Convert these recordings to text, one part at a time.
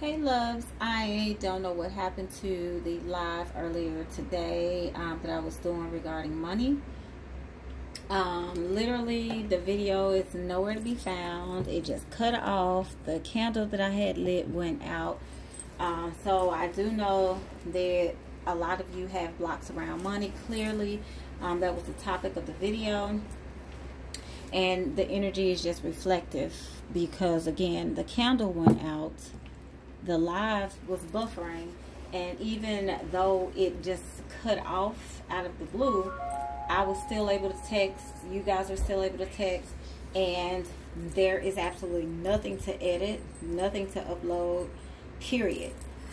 Hey loves, I don't know what happened to the live earlier today that I was doing regarding money. Literally the video is nowhere to be found. It just cut off. The candle that I had lit went out. So I do know that a lot of you have blocks around money. Clearly that was the topic of the video, and the energy is just reflective because again the candle went out. The live was buffering, and even though it just cut off out of the blue, I was still able to text. You guys are still able to text, and there is absolutely nothing to edit, nothing to upload, period.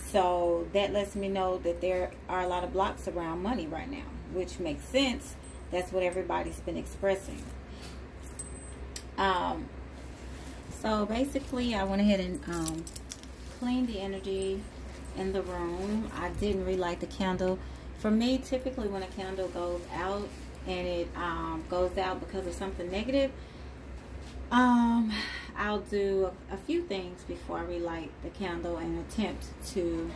So that lets me know that there are a lot of blocks around money right now, which makes sense. That's what everybody's been expressing. So basically I went ahead and clean the energy in the room. I didn't relight the candle. For me, typically when a candle goes out and it goes out because of something negative, I'll do a few things before I relight the candle and attempt to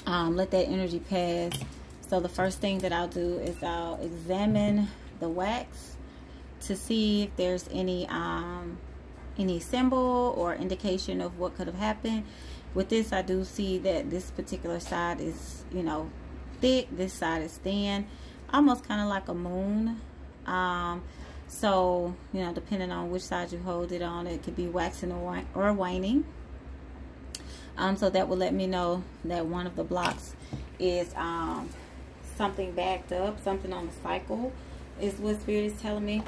let that energy pass. So the first thing that I'll do is I'll examine the wax to see if there's any symbol or indication of what could have happened. With this, I do see that this particular side is, you know, thick. This side is thin, almost kind of like a moon. So, you know, depending on which side you hold it on, it could be waxing or waning. So that will let me know that one of the blocks is something backed up, something on the cycle is what Spirit is telling me.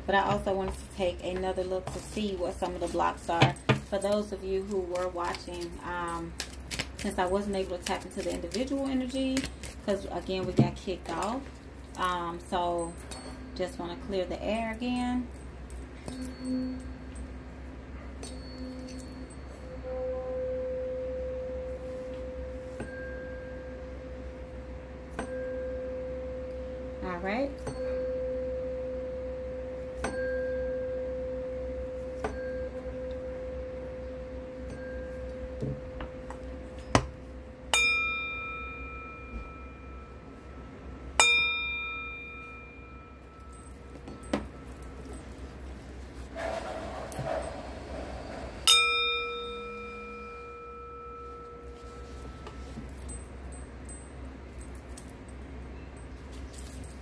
But I also wanted to take another look to see what some of the blocks are. For those of you who were watching, since I wasn't able to tap into the individual energy, because again, we got kicked off. So just want to clear the air again. All right.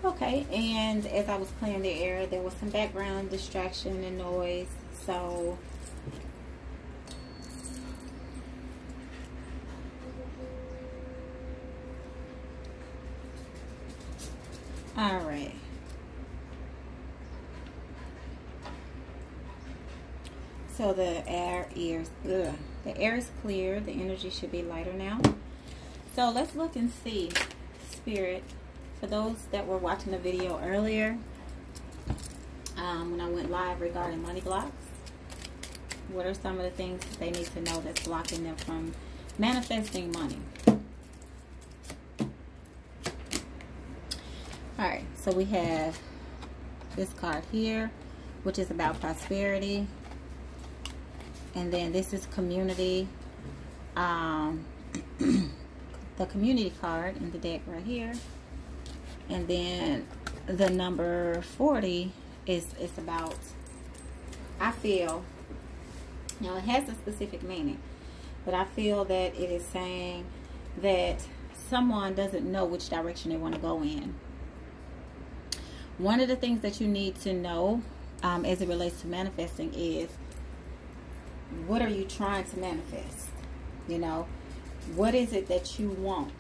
Okay, and as I was clearing the air, there was some background distraction and noise, so all right. So the air is clear. The energy should be lighter now. So let's look and see, Spirit. For those that were watching the video earlier, when I went live regarding money blocks, what are some of the things that they need to know that's blocking them from manifesting money? Alright, so we have this card here, which is about prosperity. And then this is community. The community card in the deck right here. And then the number 40 is about, I feel, now it has a specific meaning, but I feel that it is saying that someone doesn't know which direction they want to go in. One of the things that you need to know as it relates to manifesting is, what are you trying to manifest? You know, what is it that you want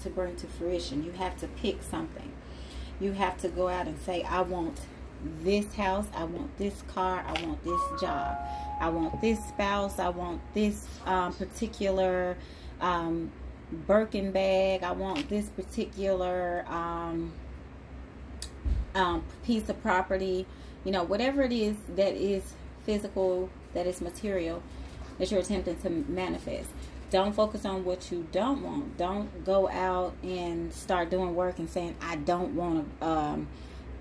to bring to fruition? You have to pick something. You have to go out and say, I want this house, I want this car, I want this job, I want this spouse, I want this particular Birkin bag, I want this particular piece of property. You know, whatever it is that is physical, that is material, that you're attempting to manifest. Don't focus on what you don't want. Don't go out and start doing work and saying, I don't want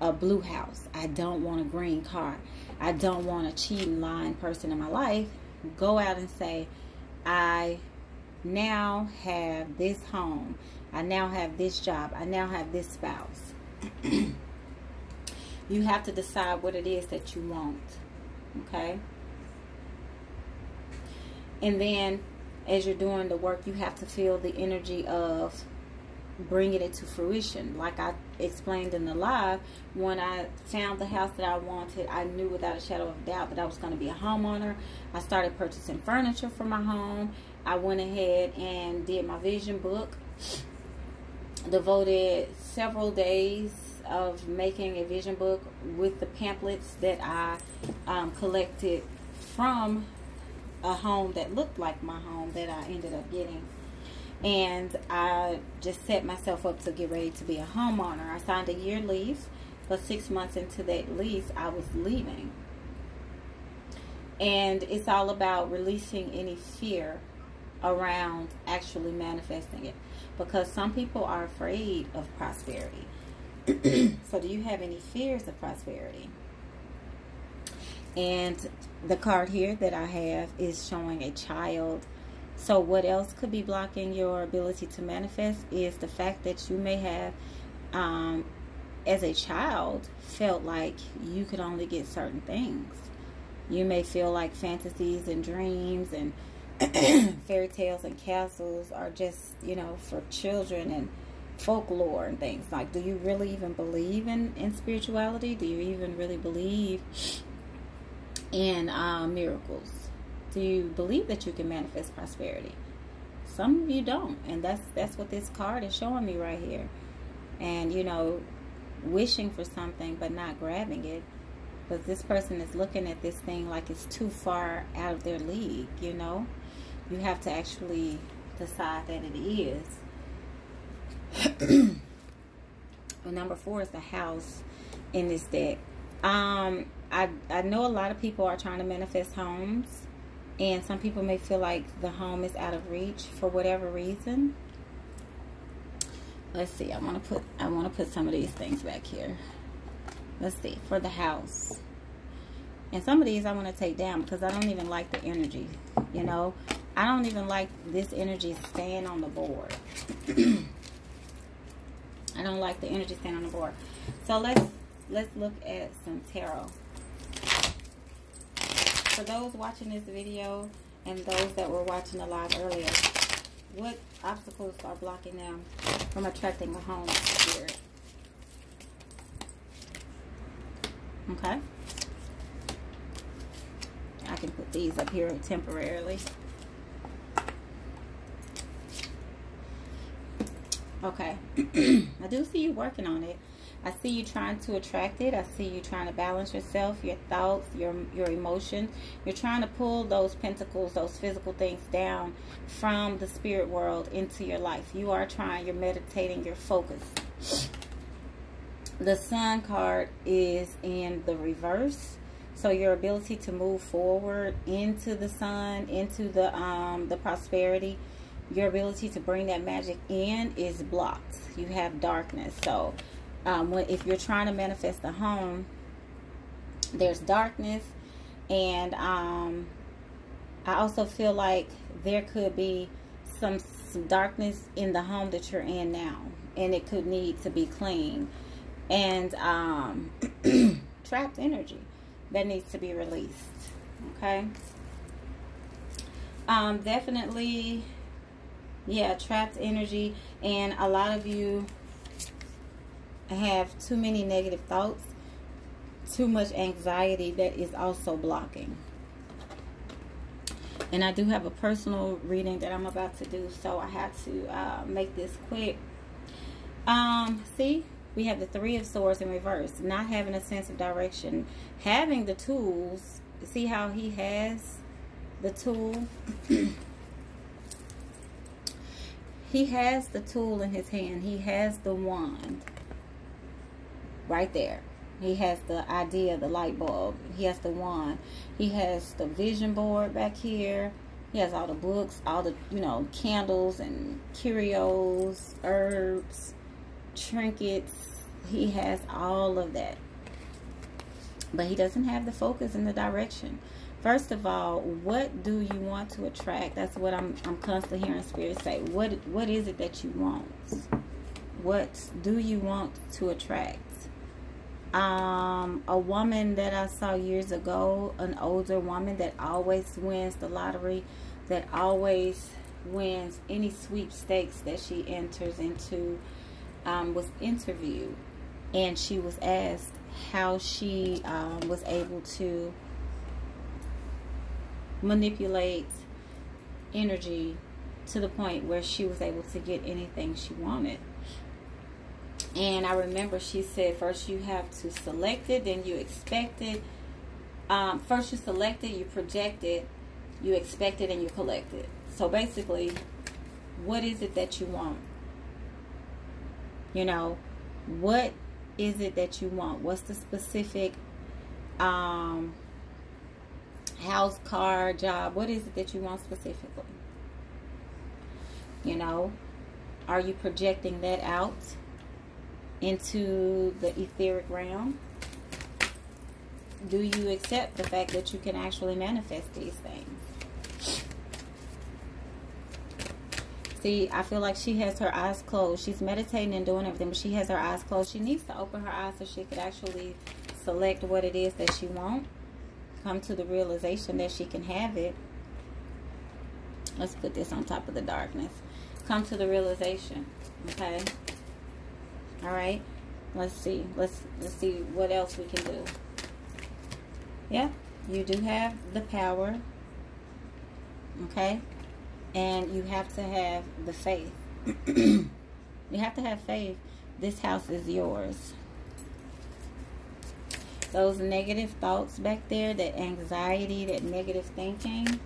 a blue house. I don't want a green car. I don't want a cheating, lying person in my life. Go out and say, I now have this home. I now have this job. I now have this spouse. You have to decide what it is that you want. Okay? And then as you're doing the work, you have to feel the energy of bringing it to fruition. Like I explained in the live, when I found the house that I wanted, I knew without a shadow of doubt that I was going to be a homeowner. I started purchasing furniture for my home. I went ahead and did my vision book. Devoted several days of making a vision book with the pamphlets that I collected from a home that looked like my home that I ended up getting. And I just set myself up to get ready to be a homeowner. I signed a year lease, but 6 months into that lease, I was leaving. And it's all about releasing any fear around actually manifesting it, because some people are afraid of prosperity. So do you have any fears of prosperity? And the card here that I have is showing a child. So what else could be blocking your ability to manifest is the fact that you may have, as a child, felt like you could only get certain things. You may feel like fantasies and dreams and fairy tales and castles are just, you know, for children and folklore and things. Like, do you really even believe in spirituality? Do you even really believe in miracles? Do you believe that you can manifest prosperity? Some of you don't, and that's what this card is showing me right here. And, you know, wishing for something but not grabbing it, because this person is looking at this thing like it's too far out of their league. You know, you have to actually decide that it is. Well, number 4 is the house in this deck. I know a lot of people are trying to manifest homes, and some people may feel like the home is out of reach for whatever reason. Let's see. I want to put some of these things back here. Let's see, for the house. And some of these I want to take down because I don't even like the energy. You know, I don't even like this energy staying on the board. I don't like the energy staying on the board. So let's look at some tarot. For those watching this video and those that were watching the live earlier, what obstacles are blocking them from attracting a home spirit? Okay. I can put these up here temporarily. Okay. I do see you working on it. I see you trying to attract it. I see you trying to balance yourself, your thoughts, your emotions. You're trying to pull those pentacles, those physical things down from the spirit world into your life. You are trying, you're meditating, you're focused. The Sun card is in the reverse. So your ability to move forward into the sun, into the prosperity, your ability to bring that magic in is blocked. You have darkness. So if you're trying to manifest a home, there's darkness. And I also feel like there could be some darkness in the home that you're in now, and it could need to be cleaned. And trapped energy that needs to be released. Okay. Definitely, yeah, trapped energy. And a lot of you have too many negative thoughts, too much anxiety that is also blocking. And I do have a personal reading that I'm about to do, so I have to make this quick. See, we have the Three of Swords in reverse. Not having a sense of direction. Having the tools. See how he has the tool? He has the tool in his hand. He has the wand. Right there. He has the idea, the light bulb. He has the wand. He has the vision board back here. He has all the books, all the, you know, candles and curios, herbs, trinkets. He has all of that, but he doesn't have the focus and the direction. First of all, what do you want to attract? That's what I'm constantly hearing Spirit say. What is it that you want? What do you want to attract? A woman that I saw years ago, an older woman that always wins the lottery, that always wins any sweepstakes that she enters into, was interviewed, and she was asked how she was able to manipulate energy to the point where she was able to get anything she wanted. And I remember she said, first you have to select it, then you expect it. First you select it, you project it, you expect it, and you collect it. So basically, what is it that you want? You know, what is it that you want? What's the specific house, car, job? What is it that you want specifically? You know, are you projecting that out into the etheric realm? Do you accept the fact that you can actually manifest these things? See, I feel like she has her eyes closed. She's meditating and doing everything, but she has her eyes closed. She needs to open her eyes so she could actually select what it is that she wants. Come to the realization that she can have it. Let's put this on top of the darkness. Come to the realization. Okay. All right. Let's see. Let's see what else we can do. Yeah, you do have the power. Okay. And you have to have the faith. You have to have faith. This house is yours. Those negative thoughts back there, that anxiety, that negative thinking,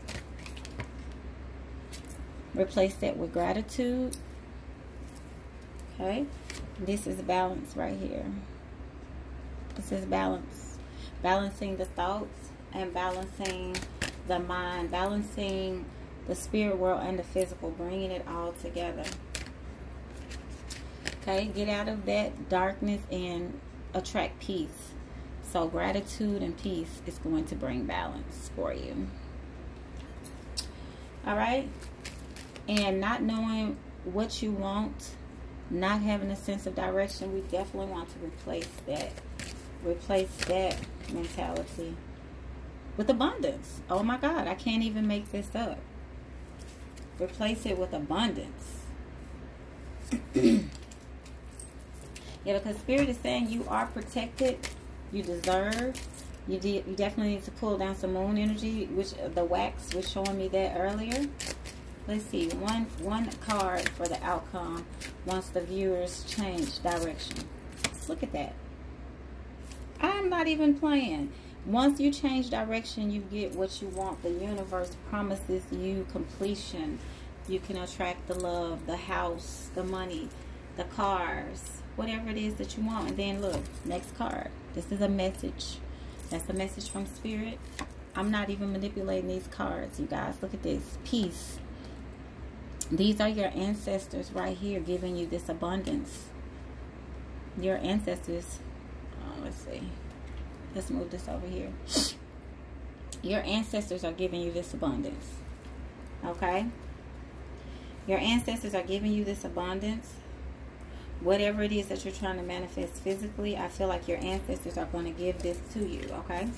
replace that with gratitude. Okay. This is balance right here. This is balance. Balancing the thoughts and balancing the mind. Balancing the spirit world and the physical. Bringing it all together. Okay. Get out of that darkness and attract peace. So gratitude and peace is going to bring balance for you. All right. And not knowing what you want, not having a sense of direction, we definitely want to replace that. Replace that mentality with abundance. Oh my God, I can't even make this up. Replace it with abundance. Yeah, because Spirit is saying you are protected. You deserve. You definitely need to pull down some moon energy, which the wax was showing me that earlier. Let's see, one card for the outcome once the viewers change direction. Look at that. I'm not even playing. Once you change direction, you get what you want. The universe promises you completion. You can attract the love, the house, the money, the cars, whatever it is that you want. And then look, next card. This is a message. That's a message from Spirit. I'm not even manipulating these cards, you guys. Look at this. Peace. These are your ancestors right here giving you this abundance. Your ancestors. Let's see. Let's move this over here. Your ancestors are giving you this abundance. Okay? Your ancestors are giving you this abundance. Whatever it is that you're trying to manifest physically, I feel like your ancestors are going to give this to you. Okay?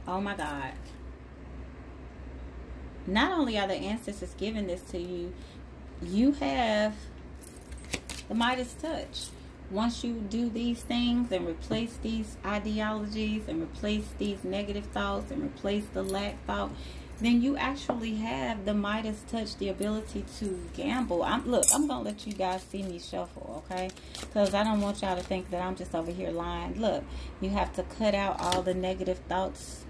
Oh my God. Not only are the ancestors giving this to you, you have the Midas touch. Once you do these things and replace these ideologies and replace these negative thoughts and replace the lack thought, then you actually have the Midas touch, the ability to gamble. Look, I'm going to let you guys see me shuffle, okay? Because I don't want y'all to think that I'm just over here lying. Look, you have to cut out all the negative thoughts.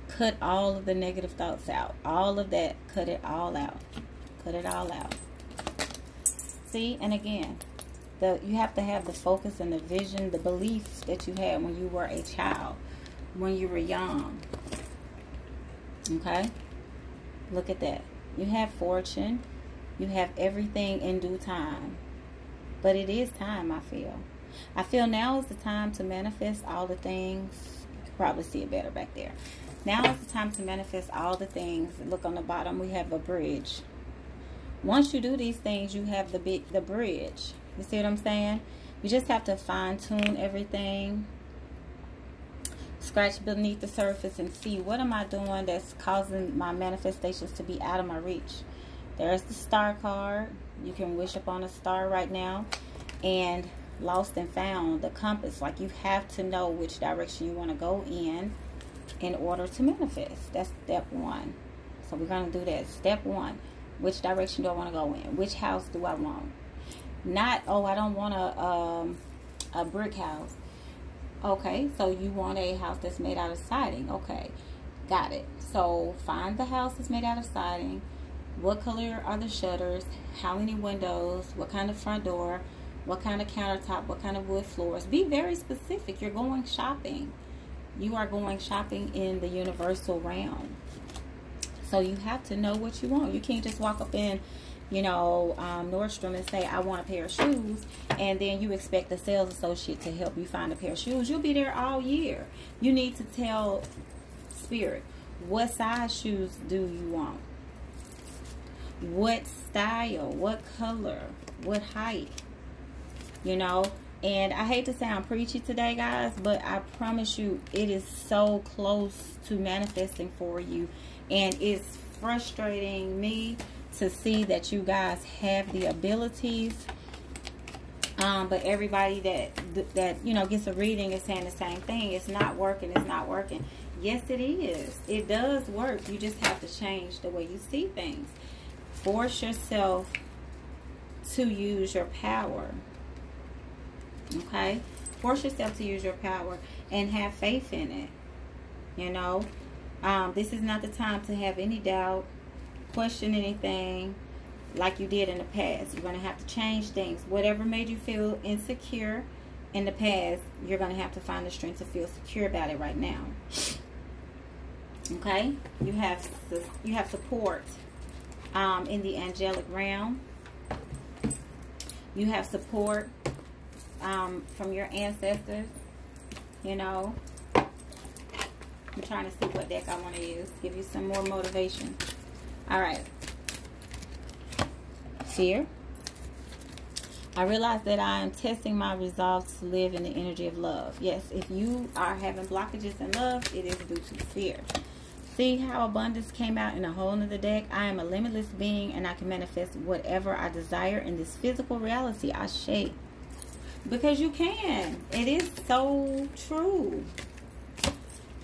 Cut all of the negative thoughts out. All of that, cut it all out. Cut it all out. See, and again, you have to have the focus and the vision, the beliefs that you had when you were a child, when you were young. Okay? Look at that. You have fortune. You have everything in due time. But it is time, I feel. I feel now is the time to manifest all the things. You can probably see it better back there. Now is the time to manifest all the things. Look on the bottom, we have a bridge. Once you do these things, you have the bridge. You see what I'm saying? You just have to fine-tune everything. Scratch beneath the surface and see, what am I doing that's causing my manifestations to be out of my reach? There's the star card. You can wish upon a star right now. And lost and found, the compass. Like, you have to know which direction you want to go in order to manifest. That's step one. So we're going to do that. Step one. Which direction do I want to go in? Which house do I want? Not, oh, I don't want a brick house. Okay, so you want a house that's made out of siding. Okay, got it. So find the house that's made out of siding. What color are the shutters? How many windows? What kind of front door? What kind of countertop? What kind of wood floors? Be very specific. You're going shopping. You are going shopping in the universal realm. So you have to know what you want. You can't just walk up in, you know, Nordstrom and say, I want a pair of shoes, and then you expect the sales associate to help you find a pair of shoes. You'll be there all year. You need to tell Spirit, what size shoes do you want? What style? What color? What height? You know? And I hate to sound preachy today, guys, but I promise you, it is so close to manifesting for you. And it's frustrating me to see that you guys have the abilities, but everybody that you know gets a reading is saying the same thing. It's not working. It's not working. Yes, it is. It does work. You just have to change the way you see things. Force yourself to use your power. Okay? Force yourself to use your power and have faith in it. You know? This is not the time to have any doubt, question anything like you did in the past. You're going to have to change things. Whatever made you feel insecure in the past, you're going to have to find the strength to feel secure about it right now. Okay? You have support in the angelic realm. You have support from your ancestors, you know. I'm trying to see what deck I want to use. Give you some more motivation. All right. Fear. I realize that I am testing my resolve to live in the energy of love. Yes, if you are having blockages in love, it is due to fear. See how abundance came out in a whole nother deck? I am a limitless being and I can manifest whatever I desire in this physical reality. I shake. Because you can. It is so true.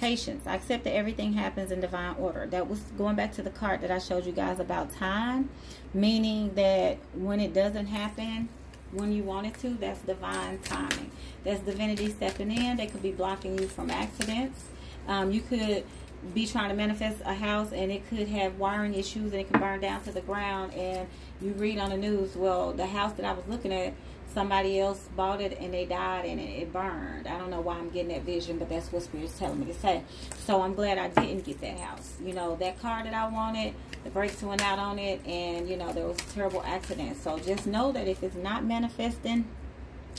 Patience. I accept that everything happens in divine order. That was going back to the card that I showed you guys about time. Meaning that when it doesn't happen when you want it to, that's divine timing. That's divinity stepping in. They could be blocking you from accidents. You could be trying to manifest a house and it could have wiring issues and it could burn down to the ground, and you read on the news, well, the house that I was looking at, somebody else bought it and they died and it burned. I don't know why I'm getting that vision, but that's what Spirit's telling me to say. So I'm glad I didn't get that house. You know, that car that I wanted, the brakes went out on it, and you know, there was a terrible accident. So just know that if it's not manifesting,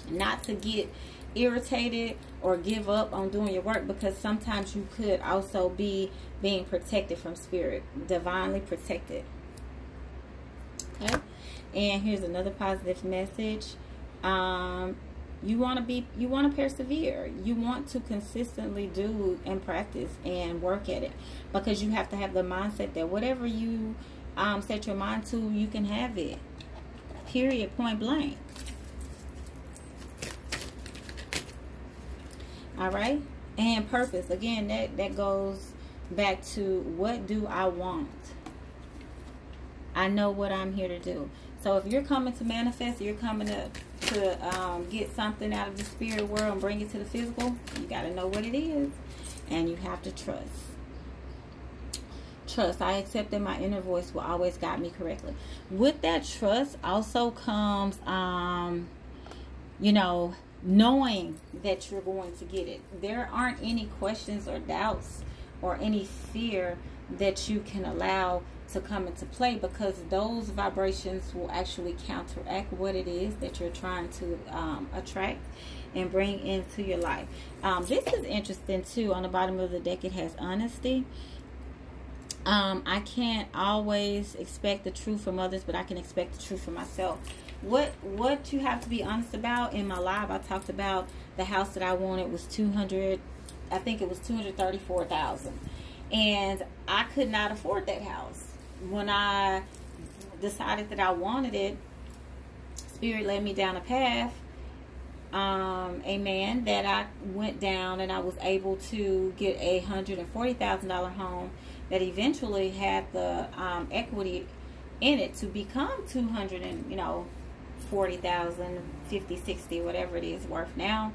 not to get irritated or give up on doing your work, because sometimes you could also be being protected from Spirit, divinely protected. Okay, and here's another positive message. You want to persevere. You want to consistently do and practice and work at it, because you have to have the mindset that whatever you set your mind to, you can have it. Period. Point blank. All right. And purpose. Again, that goes back to, what do I want? I know what I'm here to do. So if you're coming to manifest, you're coming to get something out of the spirit world and bring it to the physical, you got to know what it is, and you have to trust. Trust. I accept that my inner voice will always guide me correctly. With that trust also comes, you know, knowing that you're going to get it. There aren't any questions or doubts or any fear that you can allow to come into play, because those vibrations will actually counteract what it is that you're trying to attract and bring into your life. This is interesting too. On the bottom of the deck, it has honesty. I can't always expect the truth from others, but I can expect the truth from myself. What you have to be honest about. In my live, I talked about the house that I wanted was 200, I think it was 234,000, and I could not afford that house. When I decided that I wanted it, Spirit led me down a path, amen, that I went down, and I was able to get a $140,000 home that eventually had the equity in it to become 240,000, 50, 60, whatever it is worth now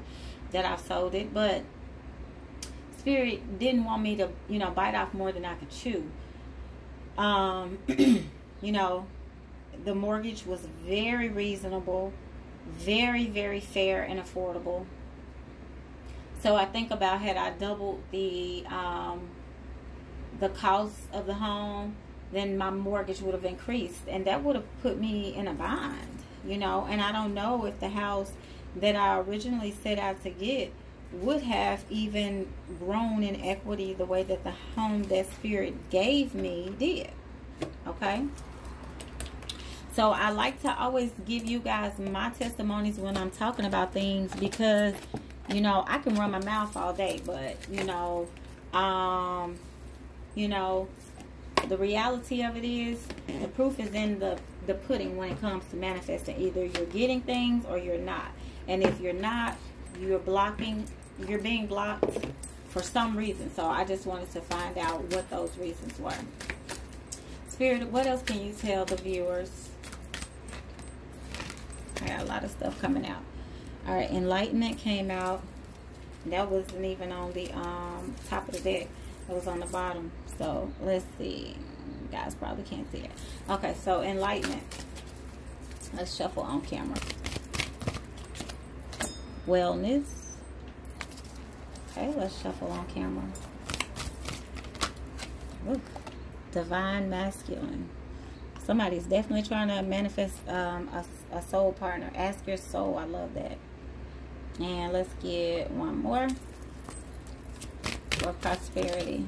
that I've sold it. But Spirit didn't want me to, bite off more than I could chew. The mortgage was very reasonable, very, very fair and affordable. So I think about, had I doubled the cost of the home, then my mortgage would have increased, and that would have put me in a bind, and I don't know if the house that I originally set out to get would have even grown in equity the way that the home that Spirit gave me did. Okay, so I like to always give you guys my testimonies when I'm talking about things, because I can run my mouth all day, but the reality of it is, the proof is in the pudding when it comes to manifesting. Either you're getting things or you're not. And if you're not, you're being blocked for some reason. So I just wanted to find out what those reasons were. Spirit, what else can you tell the viewers? I got a lot of stuff coming out. All right, enlightenment came out. That wasn't even on the top of the deck. It was on the bottom. So let's see. You guys probably can't see it. Okay, so enlightenment. Let's shuffle on camera. Wellness. Okay, let's shuffle on camera. Ooh. Divine masculine. Somebody's definitely trying to manifest a soul partner. Ask your soul. I love that. And let's get one more for prosperity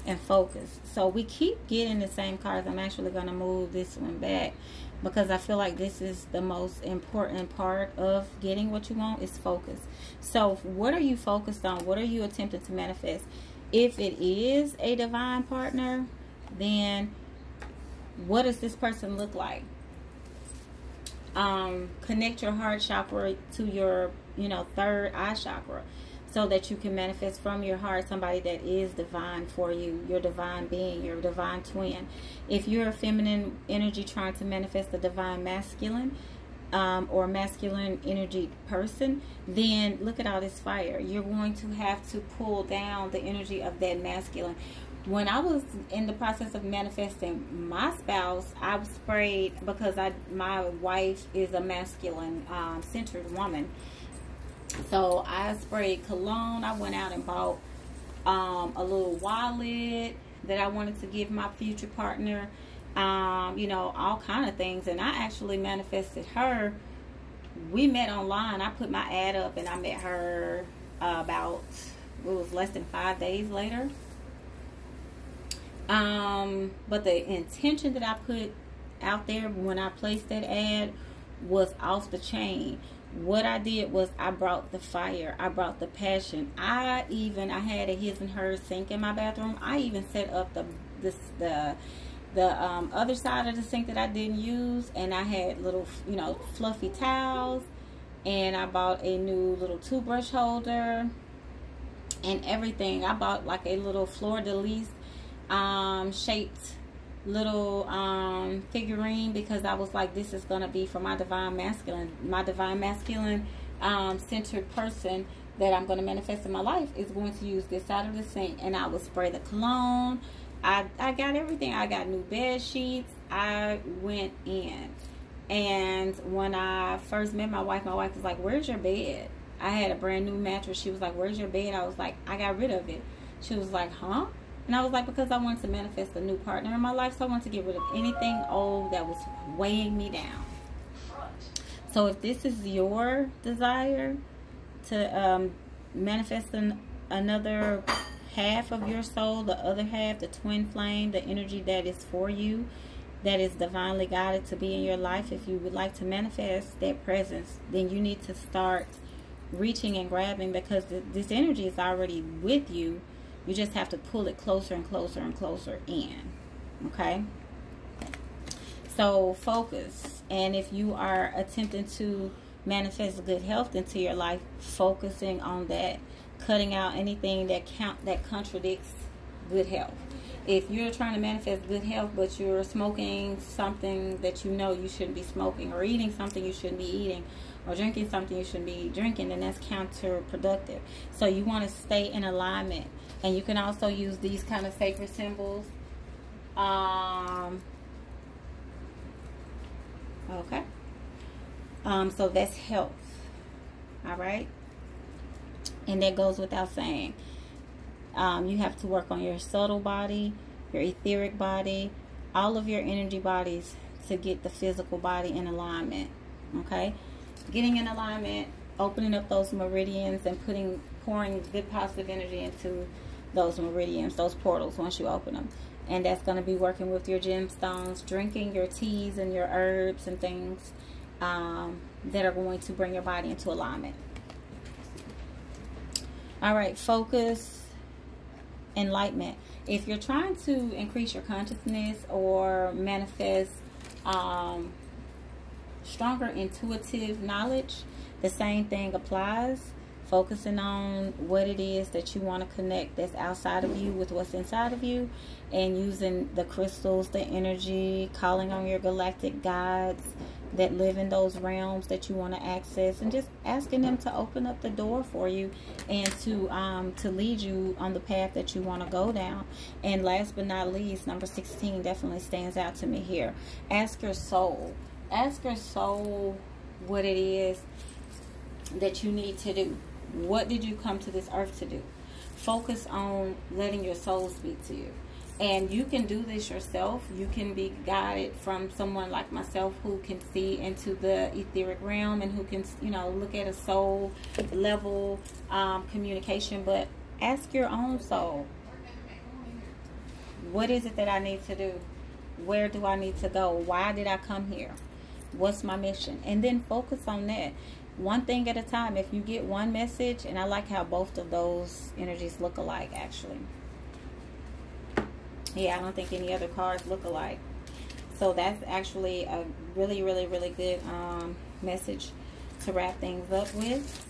and focus. So we keep getting the same cards. I'm actually going to move this one back, because I feel like this is the most important part of getting what you want, is focus. So what are you focused on? What are you attempting to manifest? If it is a divine partner, then what does this person look like? Connect your heart chakra to your third eye chakra, so that you can manifest from your heart somebody that is divine for you, your divine being, your divine twin. If you're a feminine energy trying to manifest a divine masculine or masculine energy person, then look at all this fire. You're going to have to pull down the energy of that masculine. When I was in the process of manifesting my spouse, I sprayed, because my wife is a masculine centered woman. So I sprayed cologne. I went out and bought a little wallet that I wanted to give my future partner. All kind of things. And I actually manifested her. We met online. I put my ad up and I met her about, it was less than 5 days later. But the intention that I put out there when I placed that ad was off the chain. What I did was I brought the fire. I brought the passion. I had a his and hers sink in my bathroom. I even set up the other side of the sink that I didn't use, and I had little fluffy towels, and I bought a new little toothbrush holder and everything. I bought like a little fleur-de-lis shaped little figurine, because I was like, this is gonna be for my divine masculine centered person that I'm gonna manifest in my life is going to use this side of the sink. And I would spray the cologne. I got everything. I got new bed sheets. I went in, and when I first met my wife was like, where's your bed? I had a brand new mattress. She was like, where's your bed? I was like, I got rid of it. She was like, huh? And I was like, because I wanted to manifest a new partner in my life. So I wanted to get rid of anything old that was weighing me down. So if this is your desire to manifest another half of your soul, the other half, the twin flame, the energy that is for you, that is divinely guided to be in your life, if you would like to manifest that presence, then you need to start reaching and grabbing, because this energy is already with you. You just have to pull it closer and closer and closer in. Okay? So focus. And if you are attempting to manifest good health into your life, focusing on that, cutting out anything that contradicts good health. If you're trying to manifest good health, but you're smoking something that you know you shouldn't be smoking, or eating something you shouldn't be eating, or drinking something you shouldn't be drinking, then that's counterproductive. So you want to stay in alignment. And you can also use these kind of sacred symbols. Okay. So that's health. All right. And that goes without saying. You have to work on your subtle body, your etheric body, all of your energy bodies to get the physical body in alignment. Okay? Getting in alignment, opening up those meridians and pouring good positive energy into those meridians, those portals once you open them. And that's going to be working with your gemstones, drinking your teas and your herbs and things that are going to bring your body into alignment. All right, focus, enlightenment. If you're trying to increase your consciousness or manifest stronger intuitive knowledge, the same thing applies. Focusing on what it is that you want to connect that's outside of you with what's inside of you, and using the crystals, the energy, calling on your galactic guides that live in those realms that you want to access, and just asking them to open up the door for you and to lead you on the path that you want to go down. And last but not least, number 16 definitely stands out to me here. Ask your soul. Ask your soul what it is that you need to do. What did you come to this earth to do? Focus on letting your soul speak to you. And you can do this yourself. You can be guided from someone like myself who can see into the etheric realm and who can, you know, look at a soul level communication. But ask your own soul, what is it that I need to do? Where do I need to go? Why did I come here? What's my mission? And then focus on that. One thing at a time. If you get one message, and I like how both of those energies look alike, actually. Yeah, I don't think any other cards look alike. So that's actually a really, really, really good message to wrap things up with.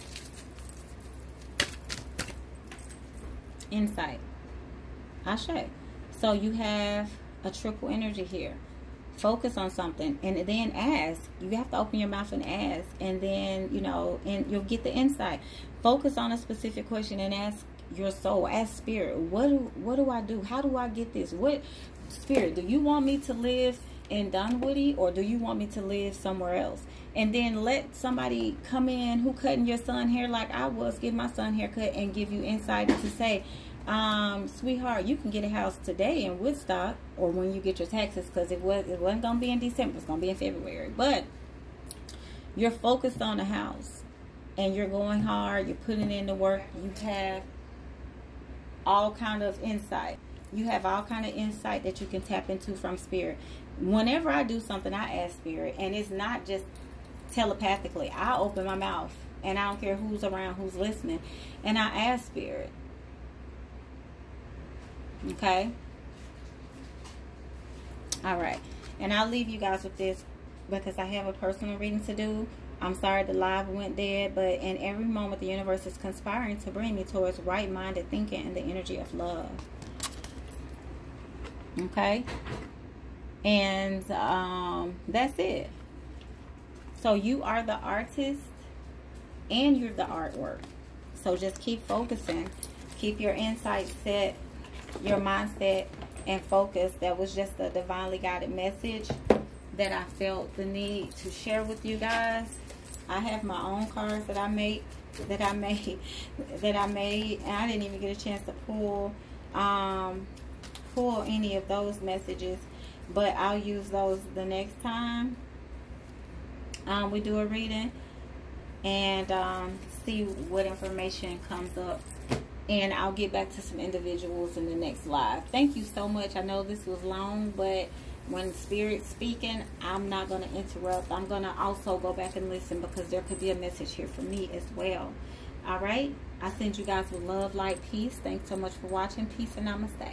Insight. Ashe. So you have a triple energy here. Focus on something and then ask. You have to open your mouth and ask, and then, you know, and you'll get the insight. Focus on a specific question and ask your soul, ask spirit, what do I do? How do I get this? What spirit, do you want me to live in Dunwoody, or do you want me to live somewhere else? And then let somebody come in who cutting your son hair like I was, give my son haircut, and give you insight to say, sweetheart, you can get a house today in Woodstock, or when you get your taxes, because it wasn't gonna be in December, it's gonna be in February. But you're focused on the house and you're going hard, you're putting in the work. You have all kind of insight. You have all kind of insight that you can tap into from spirit. Whenever I do something, I ask spirit, and it's not just telepathically. I open my mouth, and I don't care who's around, who's listening, and I ask spirit. Okay? All right. And I'll leave you guys with this because I have a personal reading to do. I'm sorry the live went dead, but in every moment the universe is conspiring to bring me towards right-minded thinking and the energy of love. Okay? And that's it. So you are the artist and you're the artwork. So just keep focusing. Keep your insight set, your mindset, and focus. That was just a divinely guided message that I felt the need to share with you guys. I have my own cards that I made, and I didn't even get a chance to pull pull any of those messages, but I'll use those the next time we do a reading, and see what information comes up, and I'll get back to some individuals in the next live. Thank you so much. I know this was long, but when Spirit's speaking, I'm not going to interrupt. I'm going to also go back and listen, because there could be a message here for me as well. All right, I send you guys with love, light, peace. Thanks so much for watching. Peace and namaste.